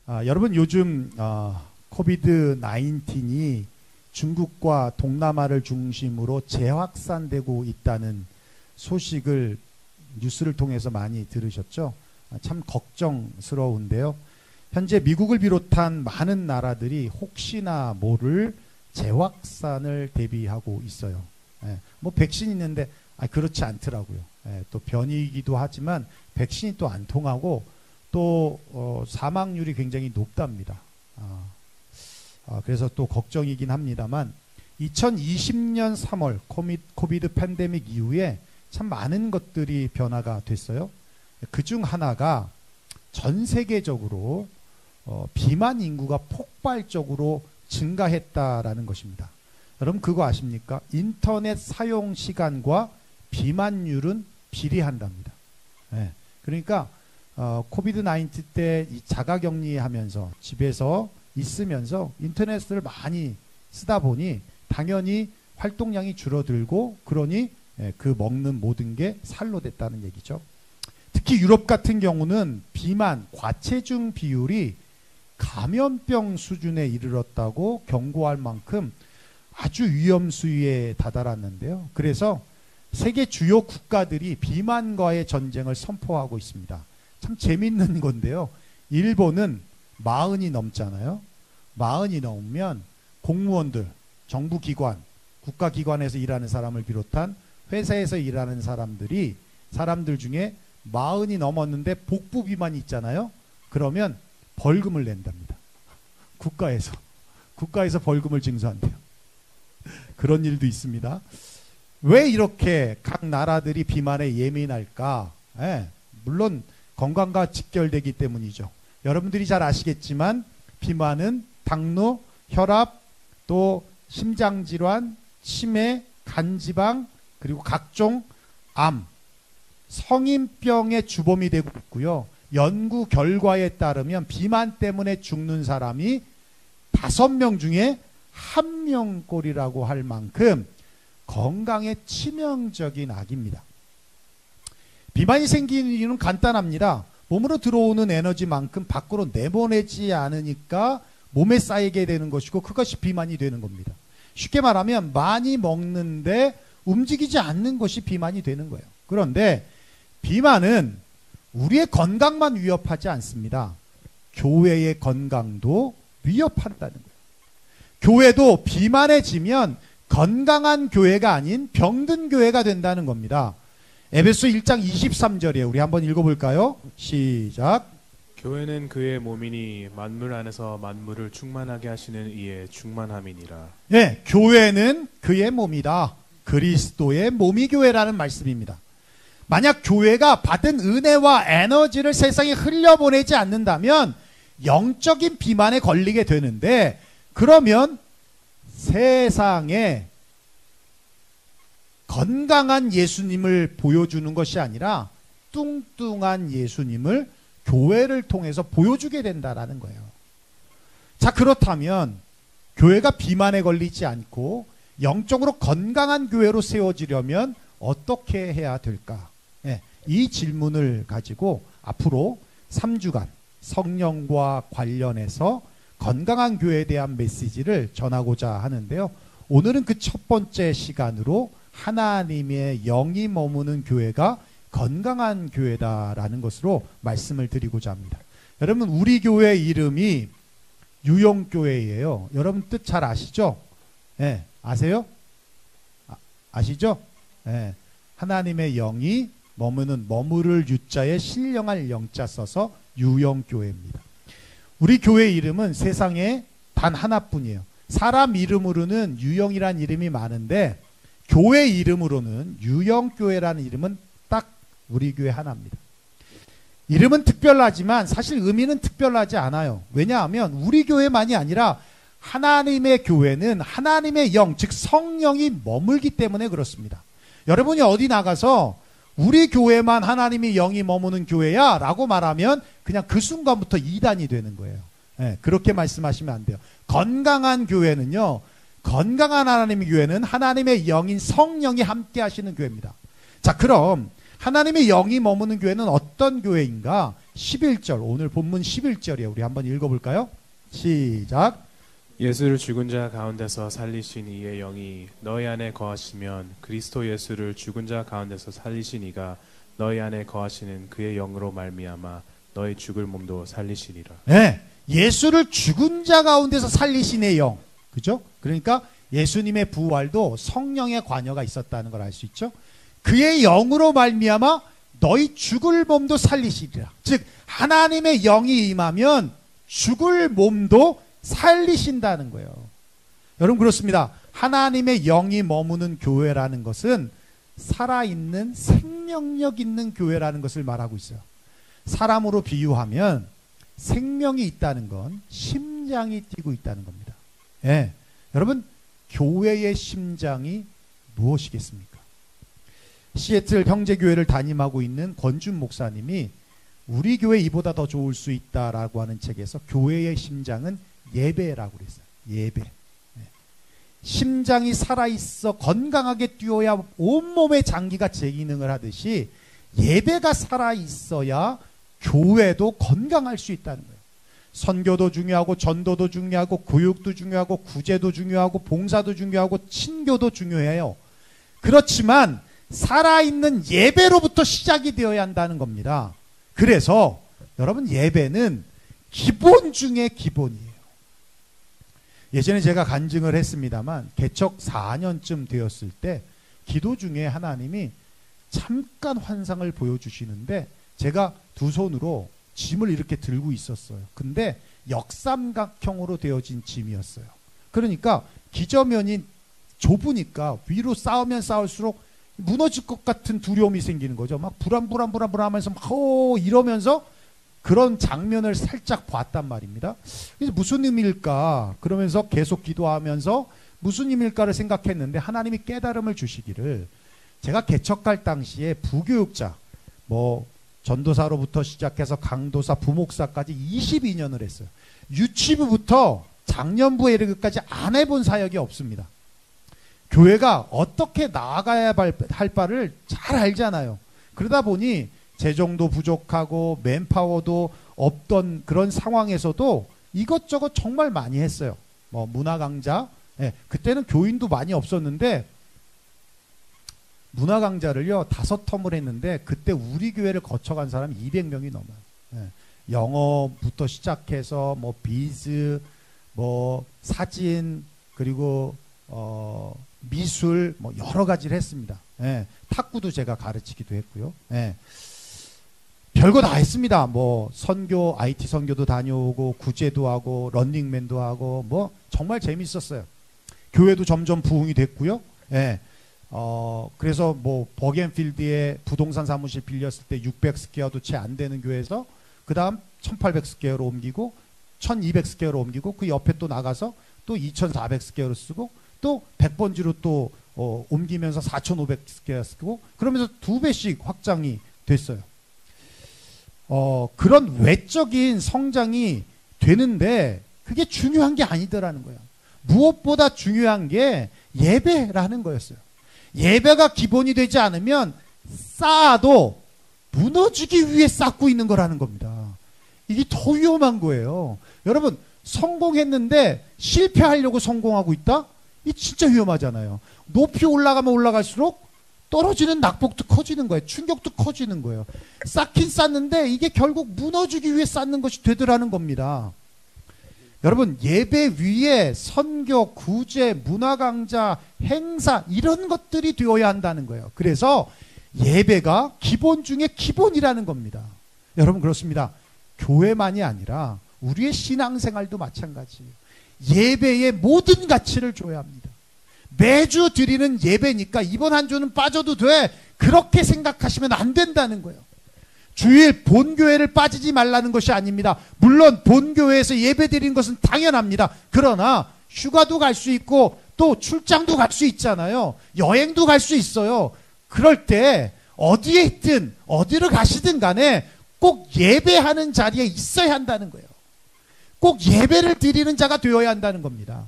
여러분 요즘 코비드 19이 중국과 동남아를 중심으로 재확산되고 있다는 소식을 뉴스를 통해서 많이 들으셨죠? 참 걱정스러운데요. 현재 미국을 비롯한 많은 나라들이 혹시나 모를 재확산을 대비하고 있어요. 뭐 백신이 있는데 그렇지 않더라고요. 또 변이이기도 하지만 백신이 또 안 통하고 또 사망률이 굉장히 높답니다. 그래서 또 걱정이긴 합니다만 2020년 3월 코비드 팬데믹 이후에 참 많은 것들이 변화가 됐어요. 그중 하나가 전 세계적으로 비만 인구가 폭발적으로 증가했다라는 것입니다. 여러분 그거 아십니까? 인터넷 사용 시간과 비만율은 비례한답니다. 그러니까 코비드 19 때 이 자가격리하면서 집에서 있으면서 인터넷을 많이 쓰다 보니 당연히 활동량이 줄어들고 그러니 그 먹는 모든 게 살로 됐다는 얘기죠. 특히 유럽 같은 경우는 비만, 과체중 비율이 감염병 수준에 이르렀다고 경고할 만큼 아주 위험 수위에 다다랐는데요. 그래서 세계 주요 국가들이 비만과의 전쟁을 선포하고 있습니다. 참 재밌는 건데요. 일본은 40이 넘잖아요. 40이 넘으면 공무원들, 정부기관, 국가기관에서 일하는 사람을 비롯한 회사에서 일하는 사람들 중에 40이 넘었는데 복부 비만이 있잖아요. 그러면 벌금을 낸답니다. 국가에서 벌금을 징수한대요. 그런 일도 있습니다. 왜 이렇게 각 나라들이 비만에 예민할까? 물론 건강과 직결되기 때문이죠. 여러분들이 잘 아시겠지만 비만은 당뇨, 혈압, 또 심장질환, 치매, 간지방, 그리고 각종 암, 성인병의 주범이 되고 있고요. 연구 결과에 따르면 비만 때문에 죽는 사람이 5명 중에 1명꼴이라고 할 만큼 건강에 치명적인 악입니다. 비만이 생기는 이유는 간단합니다. 몸으로 들어오는 에너지만큼 밖으로 내보내지 않으니까 몸에 쌓이게 되는 것이고 그것이 비만이 되는 겁니다. 쉽게 말하면 많이 먹는데 움직이지 않는 것이 비만이 되는 거예요. 그런데 비만은 우리의 건강만 위협하지 않습니다. 교회의 건강도 위협한다는 거예요. 교회도 비만해지면 건강한 교회가 아닌 병든 교회가 된다는 겁니다. 에베소 1장 23절이에요. 우리 한번 읽어볼까요? 시작. 교회는 그의 몸이니 만물 안에서 만물을 충만하게 하시는 이의 충만함이니라. 네, 교회는 그의 몸이다. 그리스도의 몸이 교회라는 말씀입니다. 만약 교회가 받은 은혜와 에너지를 세상에 흘려보내지 않는다면 영적인 비만에 걸리게 되는데, 그러면 세상에 건강한 예수님을 보여주는 것이 아니라 뚱뚱한 예수님을 교회를 통해서 보여주게 된다라는 거예요. 자, 그렇다면 교회가 비만에 걸리지 않고 영적으로 건강한 교회로 세워지려면 어떻게 해야 될까? 이 질문을 가지고 앞으로 3주간 성령과 관련해서 건강한 교회에 대한 메시지를 전하고자 하는데요. 오늘은 그 첫 번째 시간으로 하나님의 영이 머무는 교회가 건강한 교회다라는 것으로 말씀을 드리고자 합니다. 여러분, 우리 교회 이름이 유영교회예요. 여러분 뜻 잘 아시죠? 아세요? 아시죠? 하나님의 영이 머무를 유자에 신령할 영자 써서 유영교회입니다. 우리 교회 이름은 세상에 단 하나뿐이에요. 사람 이름으로는 유영이라는 이름이 많은데 교회 이름으로는 유영교회라는 이름은 딱 우리 교회 하나입니다. 이름은 특별하지만 사실 의미는 특별하지 않아요. 왜냐하면 우리 교회만이 아니라 하나님의 교회는 하나님의 영, 즉 성령이 머물기 때문에 그렇습니다. 여러분이 어디 나가서 우리 교회만 하나님의 영이 머무는 교회야 라고 말하면 그냥 그 순간부터 이단이 되는 거예요. 그렇게 말씀하시면 안 돼요. 건강한 교회는요, 건강한 하나님의 교회는 하나님의 영인 성령이 함께 하시는 교회입니다. 자, 그럼 하나님의 영이 머무는 교회는 어떤 교회인가? 11절, 오늘 본문 11절이에요. 우리 한번 읽어볼까요? 시작. 예수를 죽은 자 가운데서 살리신 이의 영이 너희 안에 거하시면 그리스도 예수를 죽은 자 가운데서 살리신 이가 너희 안에 거하시는 그의 영으로 말미암아 너희 죽을 몸도 살리시리라. 네, 예수를 죽은 자 가운데서 살리신 영, 그죠? 그러니까 예수님의 부활도 성령의 관여가 있었다는 걸 알 수 있죠. 그의 영으로 말미암아 너희 죽을 몸도 살리시리라. 즉 하나님의 영이 임하면 죽을 몸도 살리신다는 거예요. 여러분 그렇습니다. 하나님의 영이 머무는 교회라는 것은 살아있는 생명력 있는 교회라는 것을 말하고 있어요. 사람으로 비유하면 생명이 있다는 건 심장이 뛰고 있다는 겁니다. 예. 여러분 교회의 심장이 무엇이겠습니까? 시애틀 형제교회를 담임하고 있는 권준 목사님이 우리 교회 이보다 더 좋을 수 있다라고 하는 책에서 교회의 심장은 예배라고 그랬어요. 예배. 네. 심장이 살아있어 건강하게 뛰어야 온몸의 장기가 재기능을 하듯이 예배가 살아있어야 교회도 건강할 수 있다는 거예요. 선교도 중요하고 전도도 중요하고 교육도 중요하고 구제도 중요하고 봉사도 중요하고 친교도 중요해요. 그렇지만 살아있는 예배로부터 시작이 되어야 한다는 겁니다. 그래서 여러분 예배는 기본 중에 기본이에요. 예전에 제가 간증을 했습니다만 개척 4년쯤 되었을 때 기도 중에 하나님이 잠깐 환상을 보여주시는데 제가 두 손으로 짐을 이렇게 들고 있었어요. 근데 역삼각형으로 되어진 짐이었어요. 그러니까 기저면이 좁으니까 위로 쌓으면 쌓을수록 무너질 것 같은 두려움이 생기는 거죠. 막 불안하면서 막 이러면서 그런 장면을 살짝 봤단 말입니다. 그래서 무슨 의미일까? 그러면서 계속 기도하면서 무슨 의미일까를 생각했는데 하나님이 깨달음을 주시기를 제가 개척할 당시에 부교육자 뭐 전도사로부터 시작해서 강도사, 부목사까지 22년을 했어요. 유치부부터 장년부에 이르기까지 안 해본 사역이 없습니다. 교회가 어떻게 나아가야 할 바를 잘 알잖아요. 그러다 보니 재정도 부족하고 맨파워도 없던 그런 상황에서도 이것저것 정말 많이 했어요. 뭐 문화 강좌, 예, 그때는 교인도 많이 없었는데 문화 강좌를요 5텀을 했는데 그때 우리 교회를 거쳐간 사람이 200명이 넘어요. 예, 영어부터 시작해서 뭐 비즈, 뭐 사진 그리고 미술 뭐 여러 가지를 했습니다. 예, 탁구도 제가 가르치기도 했고요. 예. 별거 다 했습니다. 뭐 선교, IT 선교도 다녀오고 구제도 하고 런닝맨도 하고 뭐 정말 재밌었어요. 교회도 점점 부흥이 됐고요. 예. 그래서 뭐 버겐필드에 부동산 사무실 빌렸을 때 600스퀘어도 채 안 되는 교회에서 그 다음 1800스퀘어로 옮기고 1200스퀘어로 옮기고 그 옆에 또 나가서 또 2400스퀘어로 쓰고 또 100번지로 또 옮기면서 4500스퀘어 쓰고 그러면서 2배씩 확장이 됐어요. 그런 외적인 성장이 되는데 그게 중요한 게 아니더라는 거예요. 무엇보다 중요한 게 예배라는 거였어요. 예배가 기본이 되지 않으면 쌓아도 무너지기 위해 쌓고 있는 거라는 겁니다. 이게 더 위험한 거예요. 여러분 성공했는데 실패하려고 성공하고 있다? 이 진짜 위험하잖아요. 높이 올라가면 올라갈수록 떨어지는 낙폭도 커지는 거예요. 충격도 커지는 거예요. 쌓긴 쌓는데 이게 결국 무너지기 위해 쌓는 것이 되더라는 겁니다. 여러분 예배 위에 선교, 구제, 문화강좌, 행사 이런 것들이 되어야 한다는 거예요. 그래서 예배가 기본 중에 기본이라는 겁니다. 여러분 그렇습니다. 교회만이 아니라 우리의 신앙생활도 마찬가지예요. 예배의 모든 가치를 줘야 합니다. 매주 드리는 예배니까 이번 한 주는 빠져도 돼. 그렇게 생각하시면 안 된다는 거예요. 주일 본교회를 빠지지 말라는 것이 아닙니다. 물론 본교회에서 예배 드리는 것은 당연합니다. 그러나 휴가도 갈 수 있고 또 출장도 갈 수 있잖아요. 여행도 갈 수 있어요. 그럴 때 어디에 있든 어디를 가시든 간에 꼭 예배하는 자리에 있어야 한다는 거예요. 꼭 예배를 드리는 자가 되어야 한다는 겁니다.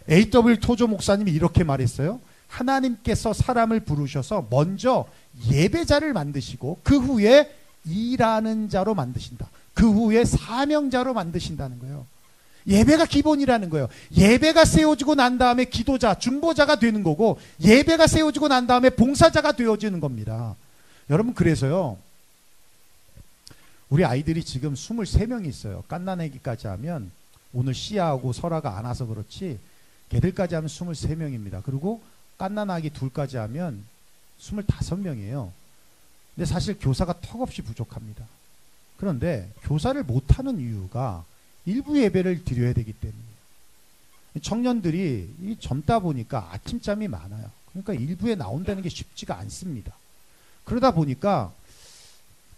A.W. 토조 목사님이 이렇게 말했어요. 하나님께서 사람을 부르셔서 먼저 예배자를 만드시고 그 후에 일하는 자로 만드신다. 그 후에 사명자로 만드신다는 거예요. 예배가 기본이라는 거예요. 예배가 세워지고 난 다음에 기도자, 중보자가 되는 거고, 예배가 세워지고 난 다음에 봉사자가 되어지는 겁니다. 여러분, 그래서요, 우리 아이들이 지금 23명이 있어요. 깐나내기까지 하면, 오늘 시아하고 설아가 안 와서 그렇지, 걔들까지 하면 23명입니다. 그리고 깐나나기 둘까지 하면 25명이에요. 근데 사실 교사가 턱없이 부족합니다. 그런데 교사를 못하는 이유가 일부 예배를 드려야 되기 때문이에요. 청년들이 이 젊다 보니까 아침잠이 많아요. 그러니까 일부에 나온다는 게 쉽지가 않습니다. 그러다 보니까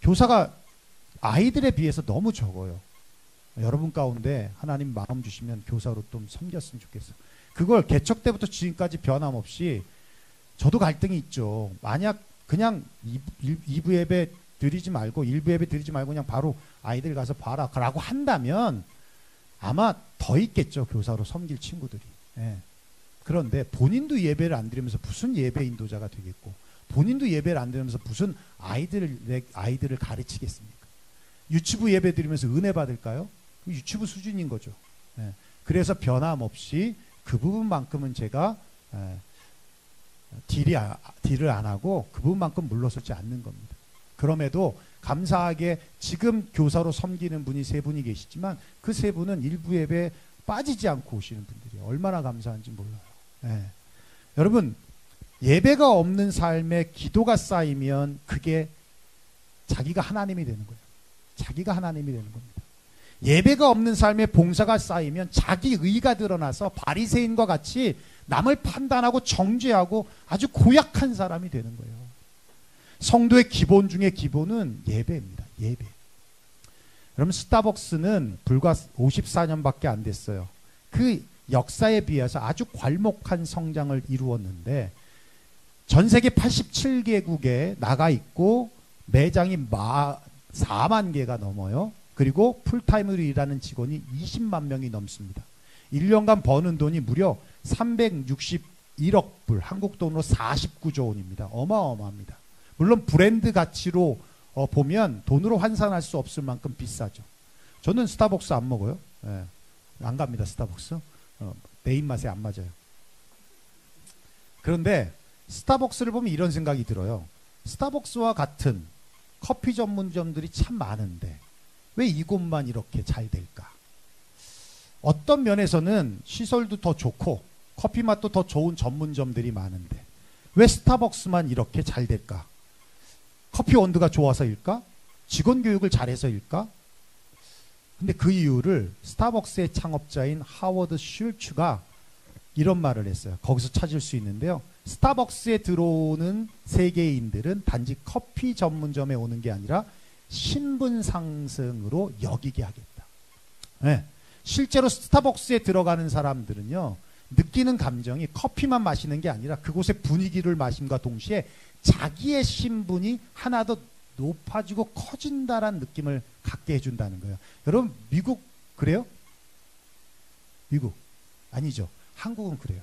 교사가 아이들에 비해서 너무 적어요. 여러분 가운데 하나님 마음 주시면 교사로 좀 섬겼으면 좋겠어요. 그걸 개척 때부터 지금까지 변함없이, 저도 갈등이 있죠. 만약 그냥 2부 예배 드리지 말고 1부 예배 드리지 말고 그냥 바로 아이들 가서 봐라 라고 한다면 아마 더 있겠죠. 교사로 섬길 친구들이. 예. 그런데 본인도 예배를 안 드리면서 무슨 예배 인도자가 되겠고, 본인도 예배를 안 드리면서 무슨 아이들을 가르치겠습니까? 유치부 예배 드리면서 은혜 받을까요? 유치부 수준인 거죠. 예. 그래서 변함없이 그 부분만큼은 제가 딜을 안 하고 그 부분만큼 물러서지 않는 겁니다. 그럼에도 감사하게 지금 교사로 섬기는 분이 3분이 계시지만 그 3분은 일부 예배에 빠지지 않고 오시는 분들이 얼마나 감사한지 몰라요. 예. 여러분, 예배가 없는 삶에 기도가 쌓이면 그게 자기가 하나님이 되는 거예요. 자기가 하나님이 되는 겁니다. 예배가 없는 삶에 봉사가 쌓이면 자기 의가 드러나서 바리새인과 같이 남을 판단하고 정죄하고 아주 고약한 사람이 되는 거예요. 성도의 기본 중에 기본은 예배입니다. 예배. 여러분, 스타벅스는 불과 54년밖에 안 됐어요. 그 역사에 비해서 아주 괄목한 성장을 이루었는데 전 세계 87개국에 나가 있고 매장이 4만 개가 넘어요. 그리고 풀타임으로 일하는 직원이 20만 명이 넘습니다. 1년간 버는 돈이 무려 361억 불, 한국 돈으로 49조 원입니다. 어마어마합니다. 물론 브랜드 가치로 보면 돈으로 환산할 수 없을 만큼 비싸죠. 저는 스타벅스 안 먹어요. 예. 안 갑니다. 스타벅스. 내 입맛에 안 맞아요. 그런데 스타벅스를 보면 이런 생각이 들어요. 스타벅스와 같은 커피 전문점들이 참 많은데 왜 이곳만 이렇게 잘 될까? 어떤 면에서는 시설도 더 좋고 커피 맛도 더 좋은 전문점들이 많은데 왜 스타벅스만 이렇게 잘 될까? 커피 원두가 좋아서일까? 직원 교육을 잘해서일까? 근데 그 이유를 스타벅스의 창업자인 하워드 슐츠가 이런 말을 했어요. 거기서 찾을 수 있는데요. 스타벅스에 들어오는 세계인들은 단지 커피 전문점에 오는 게 아니라 신분 상승으로 여기게 하겠다. 네. 실제로 스타벅스에 들어가는 사람들은요, 느끼는 감정이 커피만 마시는 게 아니라 그곳의 분위기를 마심과 동시에 자기의 신분이 하나 더 높아지고 커진다라는 느낌을 갖게 해준다는 거예요. 여러분, 미국 그래요? 미국 아니죠. 한국은 그래요.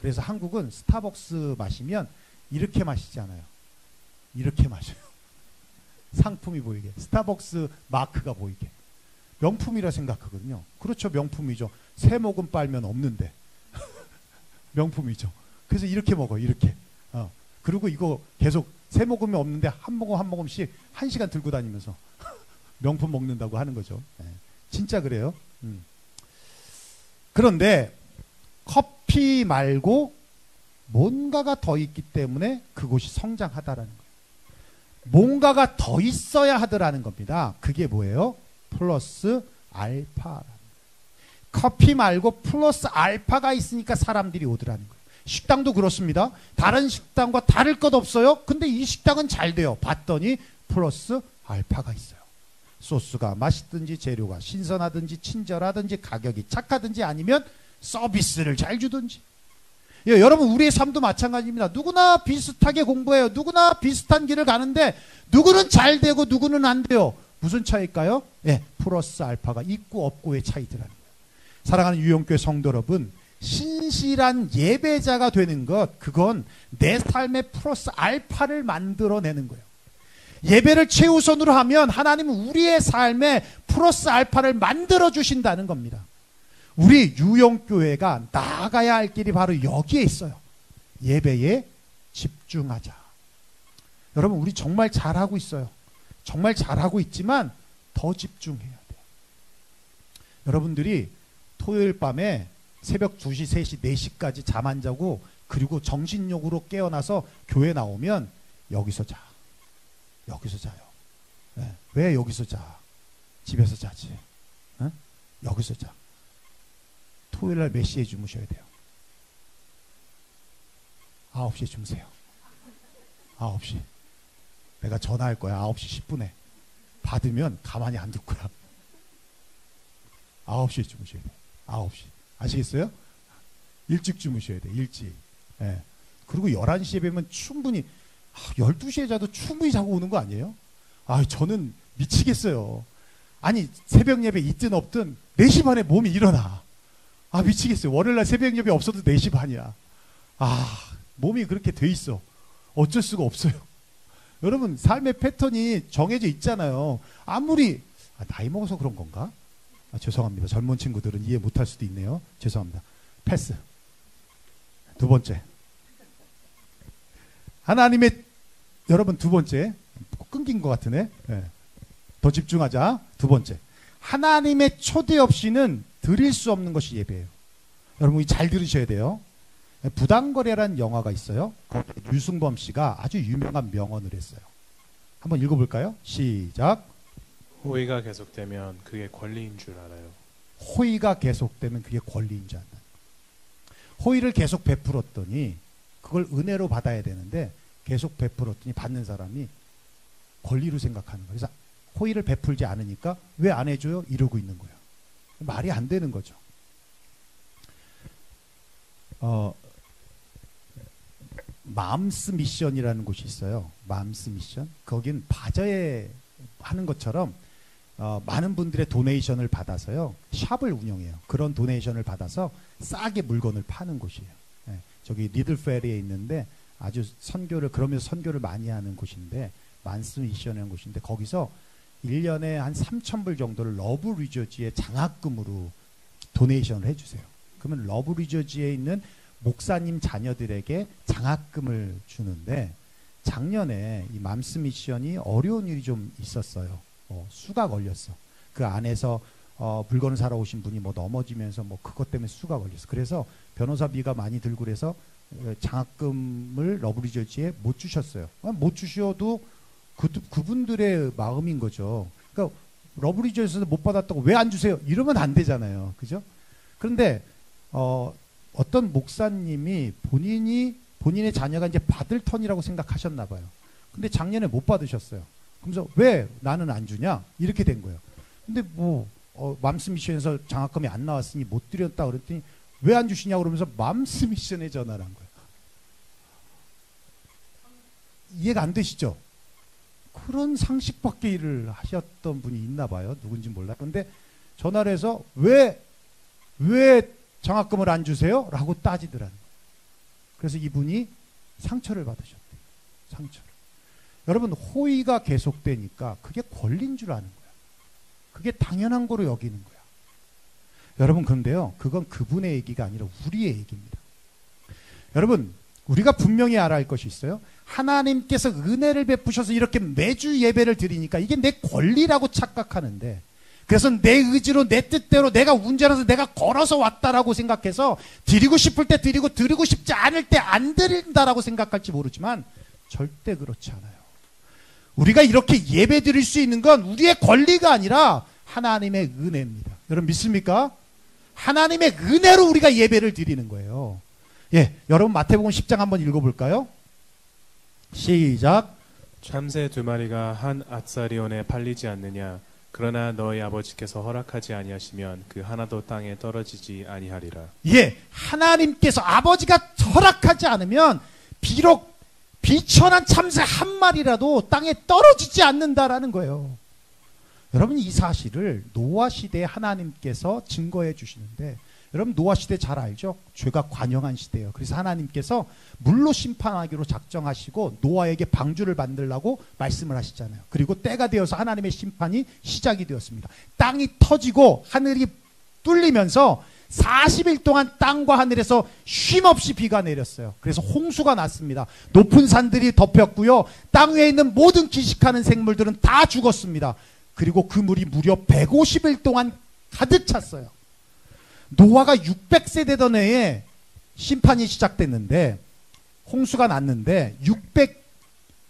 그래서 한국은 스타벅스 마시면 이렇게 마시지 않아요. 이렇게 마셔요. 상품이 보이게, 스타벅스 마크가 보이게. 명품이라 생각하거든요. 그렇죠, 명품이죠. 세 모금 빨면 없는데 명품이죠. 그래서 이렇게 먹어요. 이렇게. 그리고 이거 계속 세 모금이 없는데 한 모금 한 모금씩 1시간 들고 다니면서 명품 먹는다고 하는 거죠. 네. 진짜 그래요. 그런데 커피 말고 뭔가가 더 있기 때문에 그곳이 성장하다라는 거예요. 뭔가가 더 있어야 하더라는 겁니다. 그게 뭐예요? 플러스 알파라는 거예요. 커피 말고 플러스 알파가 있으니까 사람들이 오더라는 거예요. 식당도 그렇습니다. 다른 식당과 다를 것 없어요. 근데 이 식당은 잘 돼요. 봤더니 플러스 알파가 있어요. 소스가 맛있든지 재료가 신선하든지 친절하든지 가격이 착하든지 아니면 서비스를 잘 주든지. 예, 여러분, 우리의 삶도 마찬가지입니다. 누구나 비슷하게 공부해요. 누구나 비슷한 길을 가는데 누구는 잘 되고 누구는 안 돼요. 무슨 차이일까요? 예, 플러스 알파가 있고 없고의 차이더라는 거예요. 사랑하는 유영교회 성도 여러분, 신실한 예배자가 되는 것, 그건 내 삶의 플러스 알파를 만들어내는 거예요. 예배를 최우선으로 하면 하나님은 우리의 삶에 플러스 알파를 만들어 주신다는 겁니다. 우리 유영교회가 나아가야 할 길이 바로 여기에 있어요. 예배에 집중하자. 여러분, 우리 정말 잘하고 있어요. 정말 잘하고 있지만 더 집중해야 돼요. 여러분들이 토요일 밤에 새벽 2시, 3시, 4시까지 잠 안 자고 그리고 정신력으로 깨어나서 교회 나오면 여기서 자. 여기서 자요. 네. 왜 여기서 자? 집에서 자지. 네? 여기서 자. 토요일 날 몇 시에 주무셔야 돼요? 9시에 주무세요. 9시. 내가 전화할 거야. 9시 10분에. 받으면 가만히 안 둘 거야. 9시에 주무셔야 돼요. 9시. 아시겠어요? 일찍 주무셔야 돼요. 일찍. 예. 그리고 11시에 뵈면 충분히 12시에 자도 충분히 자고 오는 거 아니에요? 저는 미치겠어요. 아니, 새벽 예배 있든 없든 4시 반에 몸이 일어나. 미치겠어요. 월요일날 새벽 예배 없어도 4시 반이야. 몸이 그렇게 돼 있어. 어쩔 수가 없어요. 여러분, 삶의 패턴이 정해져 있잖아요. 아무리 나이 먹어서 그런 건가? 죄송합니다. 젊은 친구들은 이해 못할 수도 있네요. 죄송합니다. 패스. 두 번째. 하나님의, 여러분, 두 번째. 끊긴 것 같으네. 네. 더 집중하자. 두 번째. 하나님의 초대 없이는 드릴 수 없는 것이 예배예요. 여러분, 잘 들으셔야 돼요. 부당거래라는 영화가 있어요. 유승범 씨가 아주 유명한 명언을 했어요. 한번 읽어볼까요? 시작. 호의가 계속되면 그게 권리인 줄 알아요. 호의가 계속되면 그게 권리인 줄 안다. 호의를 계속 베풀었더니 그걸 은혜로 받아야 되는데 계속 베풀었더니 받는 사람이 권리로 생각하는 거예요. 그래서 호의를 베풀지 않으니까 왜 안 해줘요? 이러고 있는 거예요. 말이 안 되는 거죠. 맘스 미션이라는 곳이 있어요. 맘스 미션. 거긴 바자회 하는 것처럼 많은 분들의 도네이션을 받아서요, 샵을 운영해요. 그런 도네이션을 받아서 싸게 물건을 파는 곳이에요. 네, 저기 리들페리에 있는데 아주 그러면서 선교를 많이 하는 곳인데, 만스 미션이라는 곳인데, 거기서 1년에 한 3,000불 정도를 러브 리저지의 장학금으로 도네이션을 해주세요. 그러면 러브 리저지에 있는 목사님 자녀들에게 장학금을 주는데, 작년에 이 맘스 미션이 어려운 일이 좀 있었어요. 수가 걸렸어. 그 안에서 물건을 사러 오신 분이 넘어지면서 그것 때문에 수가 걸렸어. 그래서 변호사비가 많이 들고 그래서 장학금을 러브리저지에 못 주셨어요. 못 주셔도 그분들의 마음인 거죠. 그러니까 러브리저에서 못 받았다고 왜 안 주세요? 이러면 안 되잖아요. 그죠? 그런데 어떤 목사님이 본인의 자녀가 이제 받을 턴이라고 생각하셨나 봐요. 근데 작년에 못 받으셨어요. 그러면서 왜 나는 안 주냐? 이렇게 된 거예요. 근데 맘스 미션에서 장학금이 안 나왔으니 못 드렸다 그랬더니 왜 안 주시냐고 그러면서 맘스 미션에 전화를 한 거예요. 이해가 안 되시죠? 그런 상식 밖의 일을 하셨던 분이 있나 봐요. 누군지 몰라요. 근데 전화를 해서 왜 장학금을 안 주세요? 라고 따지더라는 거예요. 그래서 이분이 상처를 받으셨대요. 상처를. 여러분, 호의가 계속되니까 그게 권리인 줄 아는 거야. 그게 당연한 거로 여기는 거야. 여러분, 그런데요, 그건 그분의 얘기가 아니라 우리의 얘기입니다. 여러분, 우리가 분명히 알아야 할 것이 있어요. 하나님께서 은혜를 베푸셔서 이렇게 매주 예배를 드리니까 이게 내 권리라고 착각하는데, 그래서 내 의지로 내 뜻대로 내가 운전해서 내가 걸어서 왔다라고 생각해서 드리고 싶을 때 드리고 싶지 않을 때 안 드린다라고 생각할지 모르지만 절대 그렇지 않아요. 우리가 이렇게 예배 드릴 수 있는 건 우리의 권리가 아니라 하나님의 은혜입니다. 여러분 믿습니까? 하나님의 은혜로 우리가 예배를 드리는 거예요. 예, 여러분 마태복음 10장 한번 읽어볼까요? 시작. 참새 2마리가 한 앗사리온에 팔리지 않느냐? 그러나 너희 아버지께서 허락하지 아니하시면 그 하나도 땅에 떨어지지 아니하리라. 예, 하나님께서 아버지가 허락하지 않으면 비록 비천한 참새 한 마리라도 땅에 떨어지지 않는다라는 거예요. 여러분, 이 사실을 노아 시대에 하나님께서 증거해 주시는데 여러분 노아 시대 잘 알죠? 죄가 관영한 시대예요. 그래서 하나님께서 물로 심판하기로 작정하시고 노아에게 방주를 만들라고 말씀을 하시잖아요. 그리고 때가 되어서 하나님의 심판이 시작이 되었습니다. 땅이 터지고 하늘이 뚫리면서 40일 동안 땅과 하늘에서 쉼없이 비가 내렸어요. 그래서 홍수가 났습니다. 높은 산들이 덮였고요. 땅 위에 있는 모든 기식하는 생물들은 다 죽었습니다. 그리고 그 물이 무려 150일 동안 가득 찼어요. 노아가 600세 되던 해에 심판이 시작됐는데 홍수가 났는데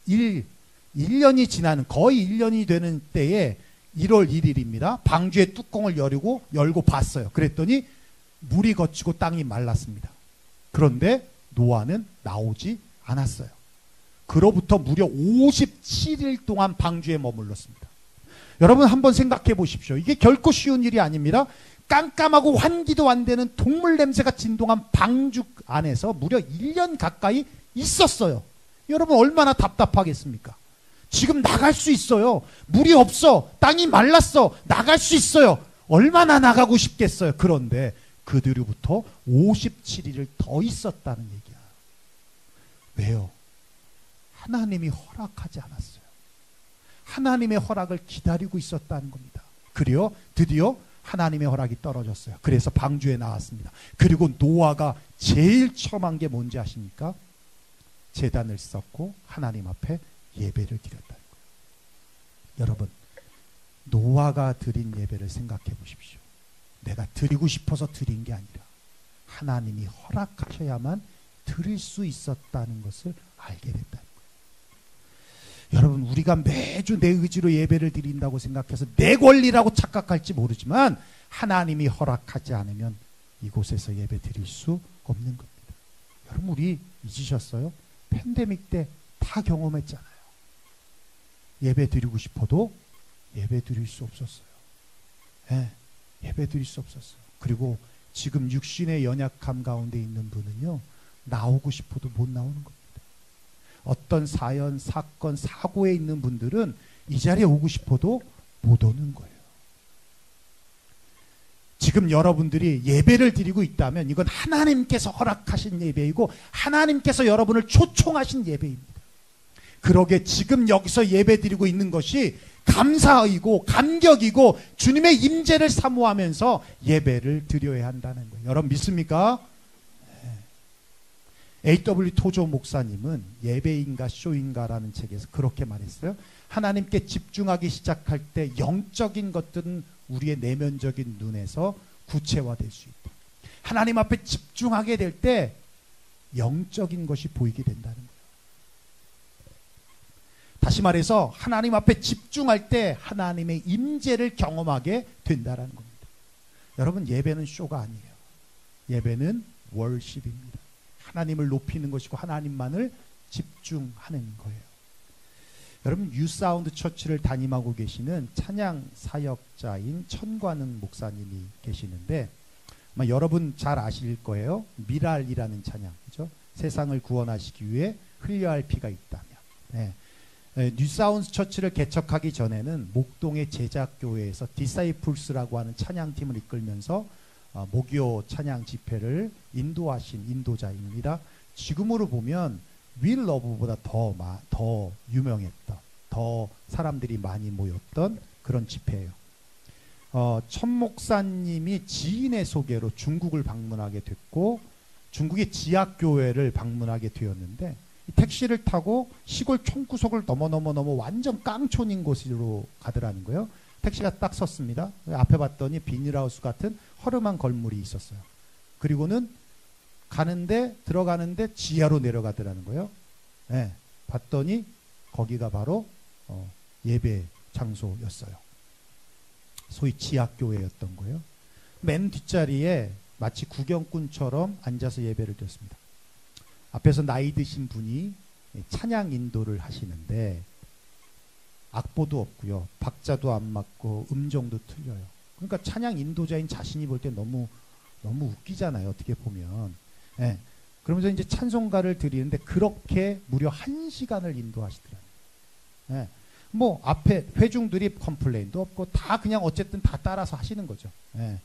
1년이 지나는 거의 1년이 되는 때에 1월 1일입니다. 방주의 뚜껑을 열고 봤어요. 그랬더니 물이 걷히고 땅이 말랐습니다. 그런데 노아는 나오지 않았어요. 그로부터 무려 57일 동안 방주에 머물렀습니다. 여러분 한번 생각해 보십시오. 이게 결코 쉬운 일이 아닙니다. 깜깜하고 환기도 안 되는 동물 냄새가 진동한 방주 안에서 무려 1년 가까이 있었어요. 여러분 얼마나 답답하겠습니까? 지금 나갈 수 있어요. 물이 없어. 땅이 말랐어. 나갈 수 있어요. 얼마나 나가고 싶겠어요. 그런데 그 뒤로부터 57일을 더 있었다는 얘기야. 왜요? 하나님이 허락하지 않았어요. 하나님의 허락을 기다리고 있었다는 겁니다. 그리고 드디어 하나님의 허락이 떨어졌어요. 그래서 방주에 나왔습니다. 그리고 노아가 제일 처음 한 게 뭔지 아십니까? 제단을 쌓고 하나님 앞에 예배를 드렸다는 거예요. 여러분, 노아가 드린 예배를 생각해 보십시오. 내가 드리고 싶어서 드린 게 아니라 하나님이 허락하셔야만 드릴 수 있었다는 것을 알게 됐다는 거예요. 여러분, 우리가 매주 내 의지로 예배를 드린다고 생각해서 내 권리라고 착각할지 모르지만 하나님이 허락하지 않으면 이곳에서 예배 드릴 수 없는 겁니다. 여러분, 우리 잊으셨어요? 팬데믹 때 다 경험했잖아요. 예배 드리고 싶어도 예배 드릴 수 없었어요. 네, 예배 드릴 수 없었어요. 그리고 지금 육신의 연약함 가운데 있는 분은요, 나오고 싶어도 못 나오는 겁니다. 어떤 사연, 사건, 사고에 있는 분들은 이 자리에 오고 싶어도 못 오는 거예요. 지금 여러분들이 예배를 드리고 있다면 이건 하나님께서 허락하신 예배이고 하나님께서 여러분을 초청하신 예배입니다. 그러게 지금 여기서 예배 드리고 있는 것이 감사이고 감격이고 주님의 임재를 사모하면서 예배를 드려야 한다는 거예요. 여러분 믿습니까? A.W. 토조 목사님은 예배인가 쇼인가라는 책에서 그렇게 말했어요. 하나님께 집중하기 시작할 때 영적인 것들은 우리의 내면적인 눈에서 구체화될 수 있다. 하나님 앞에 집중하게 될 때 영적인 것이 보이게 된다는 거예요. 다시 말해서 하나님 앞에 집중할 때 하나님의 임재를 경험하게 된다는 겁니다. 여러분, 예배는 쇼가 아니에요. 예배는 월십입니다. 하나님을 높이는 것이고 하나님만을 집중하는 거예요. 여러분, 유사운드 처치를 담임하고 계시는 찬양 사역자인 천관은 목사님이 계시는데 아마 여러분 잘 아실 거예요. 미랄이라는 찬양, 그죠? 세상을 구원하시기 위해 흘려야 할 피가 있다면. 네. 뉴사운드 처치를 개척하기 전에는 목동의 제작교회에서 디사이플스라고 하는 찬양팀을 이끌면서 목요 찬양 집회를 인도하신 인도자입니다. 지금으로 보면 윌 러브보다 더 유명했던, 더 사람들이 많이 모였던 그런 집회예요. 천 목사님이 지인의 소개로 중국을 방문하게 됐고 중국의 지하교회를 방문하게 되었는데 택시를 타고 시골 총구석을 넘어 완전 깡촌인 곳으로 가더라는 거예요. 택시가 딱 섰습니다. 앞에 봤더니 비닐하우스 같은 허름한 건물이 있었어요. 그리고는 들어가는데 지하로 내려가더라는 거예요. 네, 봤더니 거기가 바로 예배 장소였어요. 소위 지하교회였던 거예요. 맨 뒷자리에 마치 구경꾼처럼 앉아서 예배를 드렸습니다. 앞에서 나이 드신 분이 찬양 인도를 하시는데 악보도 없고요. 박자도 안 맞고 음정도 틀려요. 그러니까 찬양 인도자인 자신이 볼 때 너무 웃기잖아요. 어떻게 보면. 네. 그러면서 이제 찬송가를 드리는데 그렇게 무려 1시간을 인도하시더라고요. 네. 뭐 앞에 회중들이 컴플레인도 없고 다 그냥 어쨌든 다 따라서 하시는 거죠. 네.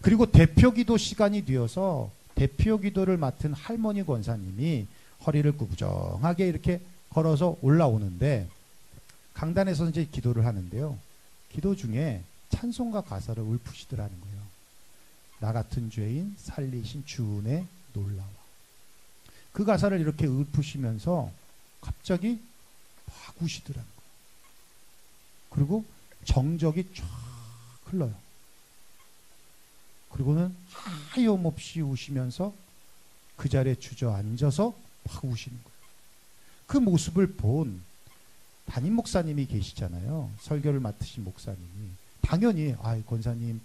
그리고 대표기도 시간이 되어서 대표기도를 맡은 할머니 권사님이 허리를 구부정하게 이렇게 걸어서 올라오는데 강단에서 이제 기도를 하는데요. 기도 중에 찬송가 가사를 읊으시더라는 거예요. 나 같은 죄인 살리신 주은혜 놀라워. 그 가사를 이렇게 읊으시면서 갑자기 막 우시더라는 거예요. 그리고 정적이 쫙 흘러요. 그리고는 하염없이 우시면서 그 자리에 주저앉아서 막 우시는 거예요. 그 모습을 본 담임 목사님이 계시잖아요. 설교를 맡으신 목사님이. 당연히 권사님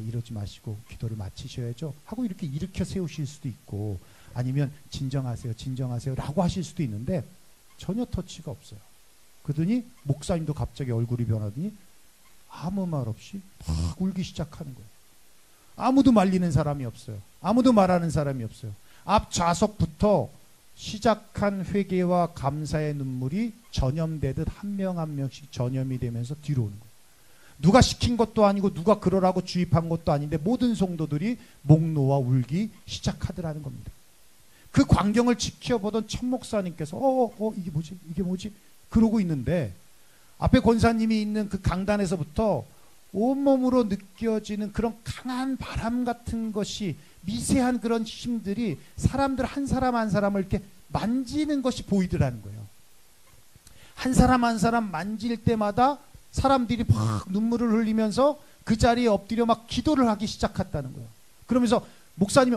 이러지 마시고 기도를 마치셔야죠 하고 이렇게 일으켜 세우실 수도 있고, 아니면 진정하세요 라고 하실 수도 있는데 전혀 터치가 없어요. 그러더니 목사님도 갑자기 얼굴이 변하더니 아무 말 없이 막 울기 시작하는 거예요. 아무도 말리는 사람이 없어요. 아무도 말하는 사람이 없어요. 앞 좌석부터 시작한 회개와 감사의 눈물이 전염되듯 한 명 한 명씩 전염이 되면서 뒤로 오는 거예요. 누가 시킨 것도 아니고 누가 그러라고 주입한 것도 아닌데 모든 성도들이 목 놓아 울기 시작하더라는 겁니다. 그 광경을 지켜보던 천 목사님께서 이게 뭐지 그러고 있는데, 앞에 권사님이 있는 그 강단에서부터 온몸으로 느껴지는 그런 강한 바람 같은 것이, 미세한 그런 힘들이 사람들 한 사람 한 사람을 이렇게 만지는 것이 보이더라는 거예요. 한 사람 한 사람 만질 때마다 사람들이 막 눈물을 흘리면서 그 자리에 엎드려 막 기도를 하기 시작했다는 거예요. 그러면서 목사님이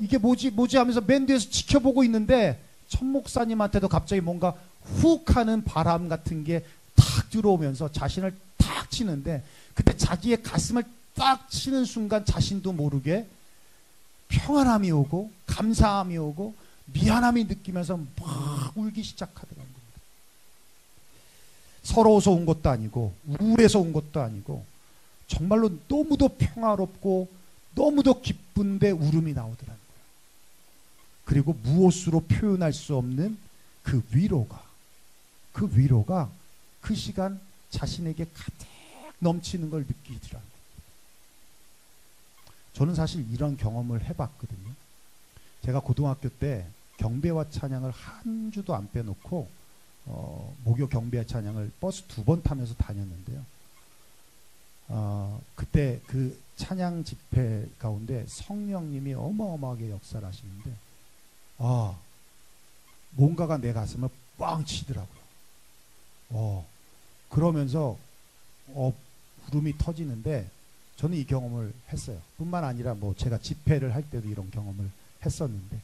이게 뭐지 하면서 맨 뒤에서 지켜보고 있는데 천 목사님한테도 갑자기 뭔가 훅 하는 바람 같은 게 탁 들어오면서 자신을 탁 치는데, 그때 자기의 가슴을 딱 치는 순간 자신도 모르게 평안함이 오고 감사함이 오고 미안함이 느끼면서 막 울기 시작하더라는 겁니다. 서러워서 온 것도 아니고 우울해서 온 것도 아니고 정말로 너무도 평화롭고 너무도 기쁜데 울음이 나오더라는 거예요. 그리고 무엇으로 표현할 수 없는 그 위로가 그 시간 자신에게 가득 넘치는 걸 느끼더라는 거예요. 저는 사실 이런 경험을 해봤거든요. 제가 고등학교 때 경배와 찬양을 한 주도 안 빼놓고 목요 경배와 찬양을 버스 2번 타면서 다녔는데요. 그때 그 찬양 집회 가운데 성령님이 어마어마하게 역사를 하시는데 뭔가가 내 가슴을 뻥 치더라고요. 그러면서 울음이 터지는데 저는 이 경험을 했어요. 뿐만 아니라 제가 집회를 할 때도 이런 경험을 했었는데,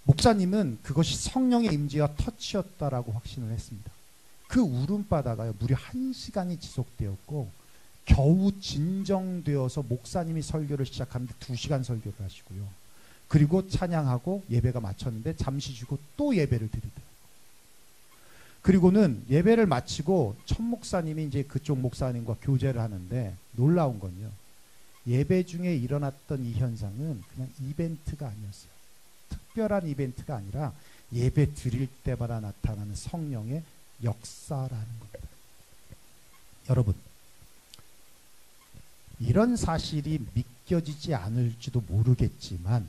목사님은 그것이 성령의 임재와 터치였다라고 확신을 했습니다. 그 울음바다가요 무려 1시간이 지속되었고, 겨우 진정되어서 목사님이 설교를 시작하는데 2시간 설교를 하시고요. 그리고 찬양하고 예배가 마쳤는데 잠시 쉬고 또 예배를 드리더라고요. 그리고는 예배를 마치고 천 목사님이 이제 그쪽 목사님과 교제를 하는데, 놀라운 건요, 예배 중에 일어났던 이 현상은 그냥 이벤트가 아니었어요. 특별한 이벤트가 아니라 예배 드릴 때마다 나타나는 성령의 역사라는 겁니다. 여러분, 이런 사실이 믿겨지지 않을지도 모르겠지만,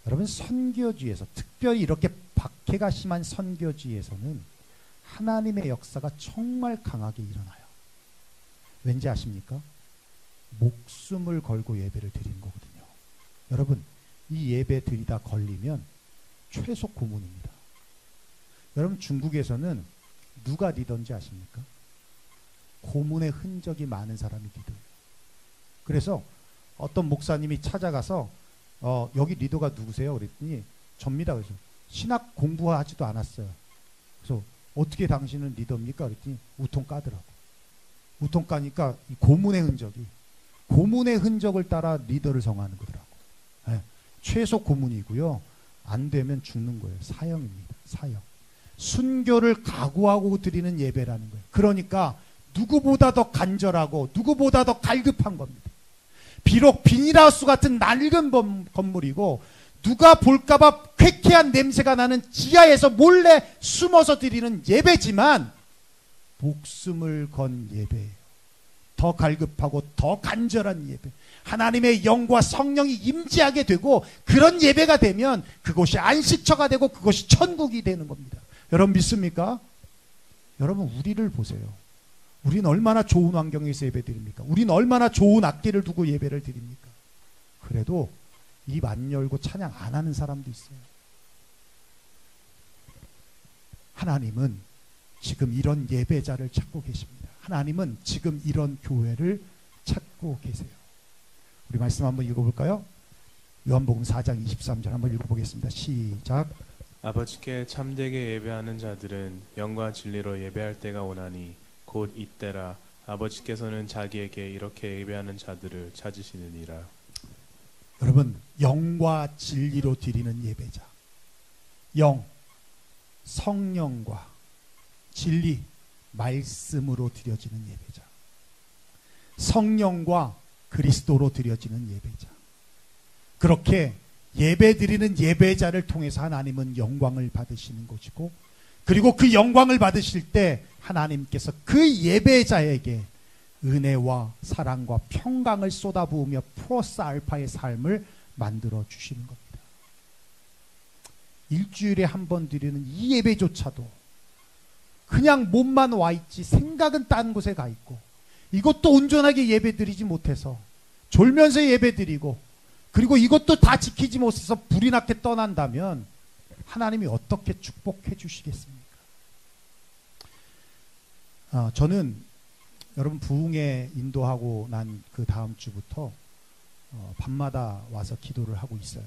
여러분, 선교지에서, 특별히 이렇게 박해가 심한 선교지에서는 하나님의 역사가 정말 강하게 일어나요. 왠지 아십니까? 목숨을 걸고 예배를 드리는 거거든요. 여러분, 이 예배 드리다 걸리면 최소 고문입니다. 여러분, 중국에서는 누가 리더인지 아십니까? 고문의 흔적이 많은 사람이 리더예요. 그래서 어떤 목사님이 찾아가서 여기 리더가 누구세요? 그랬더니 접니다. 그래서 신학 공부하지도 않았어요. 그래서 어떻게 당신은 리더입니까? 그랬더니 우통 까더라고. 우통 까니까 이 고문의 흔적을 따라 리더를 정하는 거더라고. 네. 최소 고문이고요. 안 되면 죽는 거예요. 사형입니다. 사형. 순교를 각오하고 드리는 예배라는 거예요. 그러니까 누구보다 더 간절하고 누구보다 더 갈급한 겁니다. 비록 비닐하우스 같은 낡은 건물이고 누가 볼까봐 쾌쾌한 냄새가 나는 지하에서 몰래 숨어서 드리는 예배지만 목숨을 건 예배예요. 더 갈급하고 더 간절한 예배. 하나님의 영과 성령이 임재하게 되고 그런 예배가 되면 그곳이 안식처가 되고 그곳이 천국이 되는 겁니다. 여러분 믿습니까? 여러분 우리를 보세요. 우리는 얼마나 좋은 환경에서 예배 드립니까? 우리는 얼마나 좋은 악기를 두고 예배를 드립니까? 그래도 입 안 열고 찬양 안 하는 사람도 있어요. 하나님은 지금 이런 예배자를 찾고 계십니다. 하나님은 지금 이런 교회를 찾고 계세요. 우리 말씀 한번 읽어볼까요? 요한복음 4장 23절 한번 읽어보겠습니다. 시작. 아버지께 참되게 예배하는 자들은 영과 진리로 예배할 때가 오나니 곧 이때라. 아버지께서는 자기에게 이렇게 예배하는 자들을 찾으시느니라. 여러분 영과 진리로 드리는 예배자, 영, 성령과 진리, 말씀으로 드려지는 예배자, 성령과 그리스도로 드려지는 예배자, 그렇게 예배 드리는 예배자를 통해서 하나님은 영광을 받으시는 것이고, 그리고 그 영광을 받으실 때 하나님께서 그 예배자에게 은혜와 사랑과 평강을 쏟아부으며 플러스 알파의 삶을 만들어 주시는 겁니다. 일주일에 한 번 드리는 이 예배조차도 그냥 몸만 와 있지 생각은 딴 곳에 가 있고, 이것도 온전하게 예배 드리지 못해서 졸면서 예배 드리고, 그리고 이것도 다 지키지 못해서 불이 나게 떠난다면 하나님이 어떻게 축복해 주시겠습니까? 저는 여러분 부흥회 인도하고 난 그 다음 주부터 밤마다 와서 기도를 하고 있어요.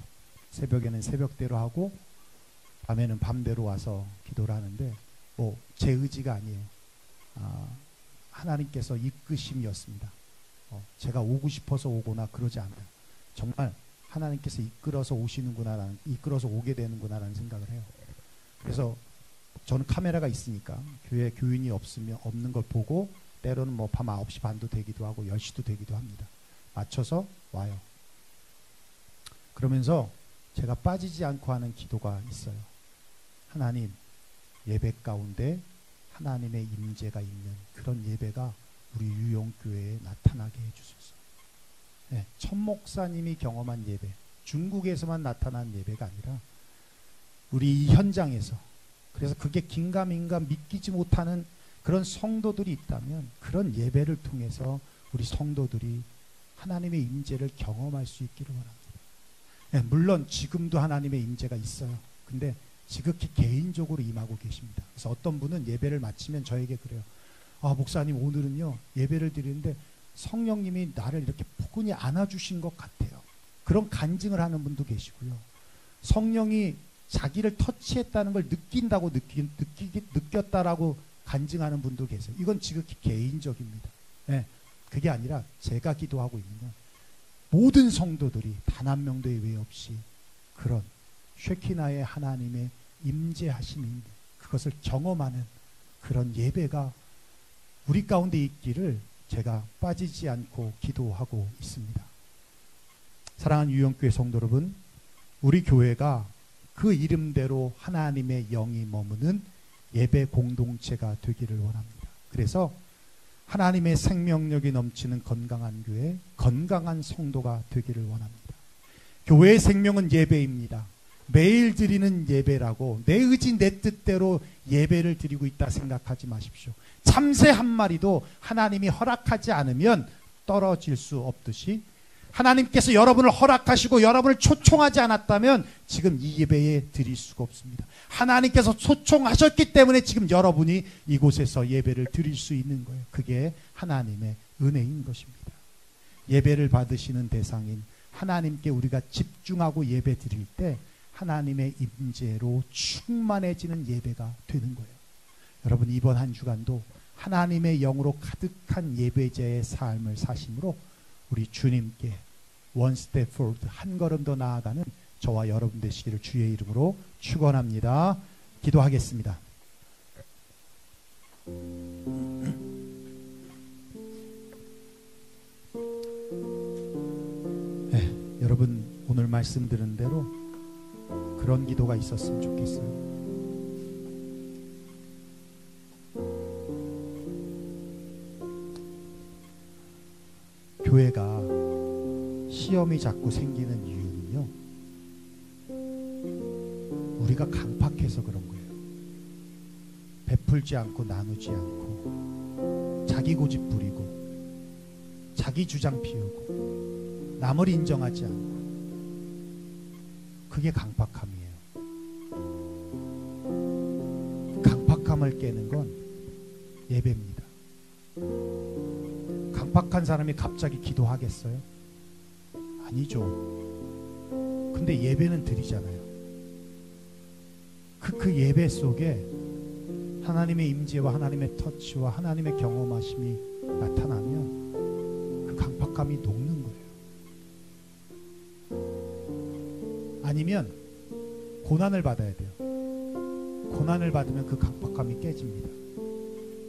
새벽에는 새벽대로 하고 밤에는 밤대로 와서 기도를 하는데, 뭐 제 의지가 아니에요. 하나님께서 이끄심이었습니다. 제가 오고 싶어서 오거나 그러지 않아요. 정말 하나님께서 이끌어서 오시는구나, 이끌어서 오게 되는구나라는 생각을 해요. 그래서 저는 카메라가 있으니까 교회 교인이 없는 걸 보고 때로는 뭐 밤 9시 반도 되기도 하고 10시도 되기도 합니다. 맞춰서 와요. 그러면서 제가 빠지지 않고 하는 기도가 있어요. 하나님, 예배 가운데 하나님의 임재가 있는 그런 예배가 우리 유용교회에 나타나게 해주소서. 네, 천 목사님이 경험한 예배, 중국에서만 나타난 예배가 아니라 우리 이 현장에서, 그래서 그게 긴가민가 믿기지 못하는 그런 성도들이 있다면 그런 예배를 통해서 우리 성도들이 하나님의 임재를 경험할 수 있기를 원합니다. 네, 물론 지금도 하나님의 임재가 있어요. 근데 지극히 개인적으로 임하고 계십니다. 그래서 어떤 분은 예배를 마치면 저에게 그래요. 목사님 오늘은요 예배를 드리는데 성령님이 나를 이렇게 포근히 안아주신 것 같아요. 그런 간증을 하는 분도 계시고요. 성령이 자기를 터치했다는 걸 느낀다고 느꼈다라고 간증하는 분도 계세요. 이건 지극히 개인적입니다. 네, 그게 아니라 제가 기도하고 있는 건 모든 성도들이 단 한 명도 예외 없이 그런 쉐키나의 하나님의 임재하심인데 그것을 경험하는 그런 예배가 우리 가운데 있기를 제가 빠지지 않고 기도하고 있습니다. 사랑하는 유영교회 성도 여러분, 우리 교회가 그 이름대로 하나님의 영이 머무는 예배 공동체가 되기를 원합니다. 그래서 하나님의 생명력이 넘치는 건강한 교회, 건강한 성도가 되기를 원합니다. 교회의 생명은 예배입니다. 매일 드리는 예배라고 내 의지 내 뜻대로 예배를 드리고 있다 생각하지 마십시오. 참새 한 마리도 하나님이 허락하지 않으면 떨어질 수 없듯이 하나님께서 여러분을 허락하시고 여러분을 초청하지 않았다면 지금 이 예배에 드릴 수가 없습니다. 하나님께서 초청하셨기 때문에 지금 여러분이 이곳에서 예배를 드릴 수 있는 거예요. 그게 하나님의 은혜인 것입니다. 예배를 받으시는 대상인 하나님께 우리가 집중하고 예배 드릴 때 하나님의 임재로 충만해지는 예배가 되는 거예요. 여러분 이번 한 주간도 하나님의 영으로 가득한 예배자의 삶을 사심으로 우리 주님께 원 스텝 포워드, 한 걸음 더 나아가는 저와 여러분 되시기를 주의 이름으로 축원합니다. 기도하겠습니다. 네, 여러분 오늘 말씀 들은 대로 그런 기도가 있었으면 좋겠어요. 교회가 시험이 자꾸 생기는 이유는요, 우리가 강팍해서 그런 거예요. 베풀지 않고 나누지 않고 자기 고집 부리고 자기 주장 피우고 남을 인정하지 않고, 그게 강팍함이에요. 강팍함을 깨는 건 예배입니다. 강팍한 사람이 갑자기 기도하겠어요? 아니죠. 근데 예배는 드리잖아요. 그 예배 속에 하나님의 임재와 하나님의 터치와 하나님의 경험하심이 나타나면 그 강팍함이 녹는 거예요. 아니면 고난을 받아야 돼요. 고난을 받으면 그 강팍함이 깨집니다.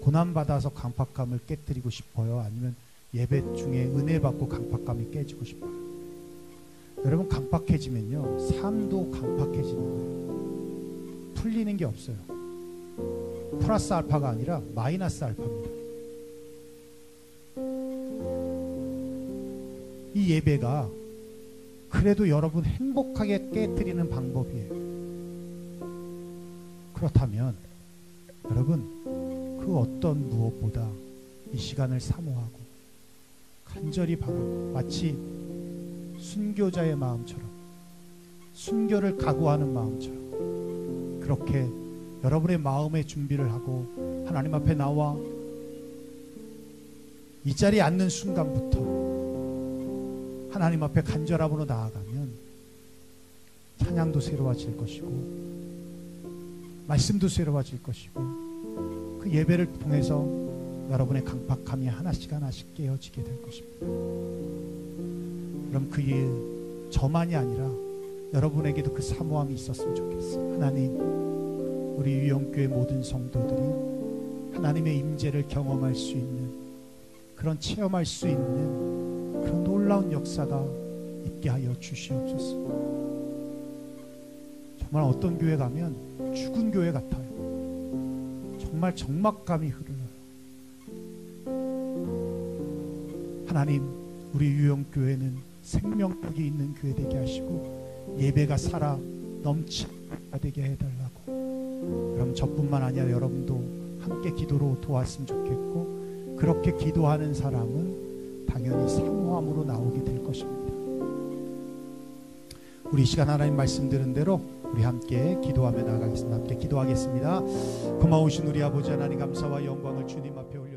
고난받아서 강팍함을 깨뜨리고 싶어요? 아니면 예배 중에 은혜 받고 강팍감이 깨지고 싶어요? 여러분, 강팍해지면요, 삶도 강팍해지는 거예요. 풀리는 게 없어요. 플러스 알파가 아니라 마이너스 알파입니다. 이 예배가 그래도 여러분 행복하게 깨뜨리는 방법이에요. 그렇다면 여러분, 그 어떤 무엇보다 이 시간을 사모하고 간절히 바라고, 마치 순교자의 마음처럼, 순교를 각오하는 마음처럼 그렇게 여러분의 마음의 준비를 하고 하나님 앞에 나와 이 자리에 앉는 순간부터 하나님 앞에 간절함으로 나아가면 찬양도 새로워질 것이고 말씀도 새로워질 것이고, 그 예배를 통해서 여러분의 강팍함이 하나씩 하나씩 깨어지게 될 것입니다. 그럼 그게 저만이 아니라 여러분에게도 그 사모함이 있었으면 좋겠어요. 하나님, 우리 유영교회 모든 성도들이 하나님의 임재를 경험할 수 있는, 그런 체험할 수 있는 그런 놀라운 역사가 있게 하여 주시옵소서. 정말 어떤 교회 가면 죽은 교회 같아요. 정말 적막감이 흐르는. 하나님, 우리 유영교회는 생명력이 있는 교회 되게 하시고 예배가 살아 넘치게 되게 해달라고. 그럼 저뿐만 아니라 여러분도 함께 기도로 도왔으면 좋겠고, 그렇게 기도하는 사람은 당연히 사모함으로 나오게 될 것입니다. 우리 이 시간 하나님 말씀 들은 대로 우리 함께 기도하며 나아가겠습니다. 함께 기도하겠습니다. 고마우신 우리 아버지 하나님, 감사와 영광을 주님 앞에 올려